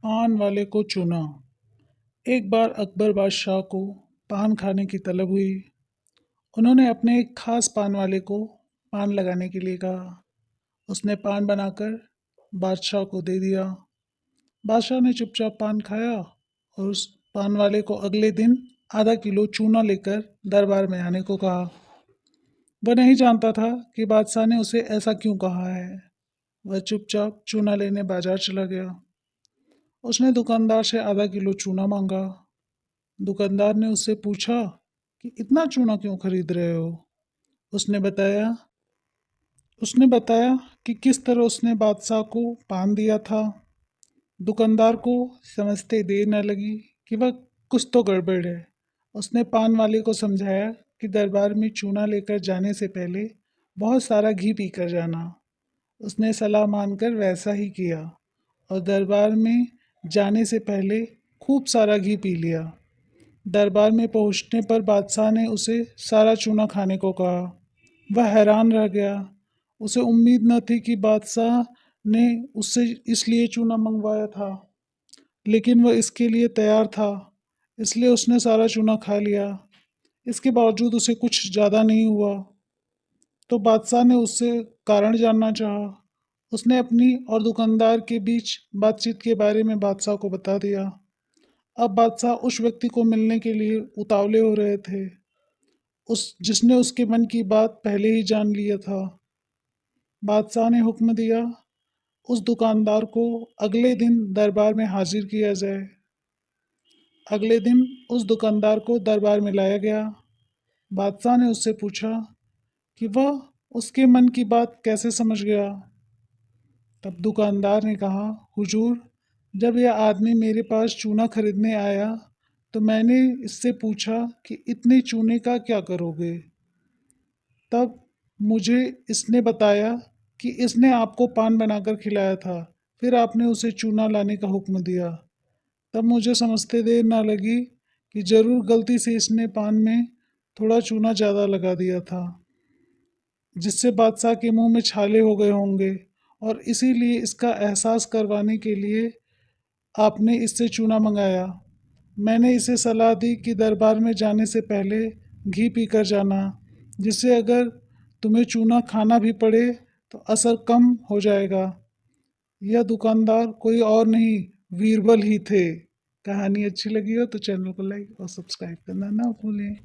पान वाले को चूना। एक बार अकबर बादशाह को पान खाने की तलब हुई। उन्होंने अपने एक खास पान वाले को पान लगाने के लिए कहा। उसने पान बनाकर बादशाह को दे दिया। बादशाह ने चुपचाप पान खाया और उस पान वाले को अगले दिन आधा किलो चूना लेकर दरबार में आने को कहा। वह नहीं जानता था कि बादशाह ने उसे ऐसा क्यों कहा है। वह चुपचाप चूना लेने बाजार चला गया। उसने दुकानदार से आधा किलो चूना मांगा। दुकानदार ने उससे पूछा कि इतना चूना क्यों खरीद रहे हो। उसने बताया उसने बताया कि किस तरह उसने बादशाह को पान दिया था। दुकानदार को समझते देर न लगी कि वह कुछ तो गड़बड़ है। उसने पान वाले को समझाया कि दरबार में चूना लेकर जाने से पहले बहुत सारा घी पीकर जाना। उसने सलाह मानकर वैसा ही किया और दरबार में जाने से पहले खूब सारा घी पी लिया। दरबार में पहुंचने पर बादशाह ने उसे सारा चूना खाने को कहा। वह हैरान रह गया। उसे उम्मीद न थी कि बादशाह ने उससे इसलिए चूना मंगवाया था, लेकिन वह इसके लिए तैयार था, इसलिए उसने सारा चूना खा लिया। इसके बावजूद उसे कुछ ज़्यादा नहीं हुआ, तो बादशाह ने उससे कारण जानना चाहा। उसने अपनी और दुकानदार के बीच बातचीत के बारे में बादशाह को बता दिया। अब बादशाह उस व्यक्ति को मिलने के लिए उतावले हो रहे थे, उस जिसने उसके मन की बात पहले ही जान लिया था। बादशाह ने हुक्म दिया, उस दुकानदार को अगले दिन दरबार में हाजिर किया जाए। अगले दिन उस दुकानदार को दरबार में लाया गया। बादशाह ने उससे पूछा कि वह उसके मन की बात कैसे समझ गया। तब दुकानदार ने कहा, हुजूर, जब यह आदमी मेरे पास चूना खरीदने आया तो मैंने इससे पूछा कि इतने चूने का क्या करोगे। तब मुझे इसने बताया कि इसने आपको पान बनाकर खिलाया था, फिर आपने उसे चूना लाने का हुक्म दिया। तब मुझे समझते देर ना लगी कि ज़रूर गलती से इसने पान में थोड़ा चूना ज़्यादा लगा दिया था, जिससे बादशाह के मुंह में छाले हो गए होंगे, और इसीलिए इसका एहसास करवाने के लिए आपने इससे चूना मंगाया। मैंने इसे सलाह दी कि दरबार में जाने से पहले घी पीकर जाना, जिससे अगर तुम्हें चूना खाना भी पड़े तो असर कम हो जाएगा। यह दुकानदार कोई और नहीं, बीरबल ही थे। कहानी अच्छी लगी हो तो चैनल को लाइक और सब्सक्राइब करना ना भूलें।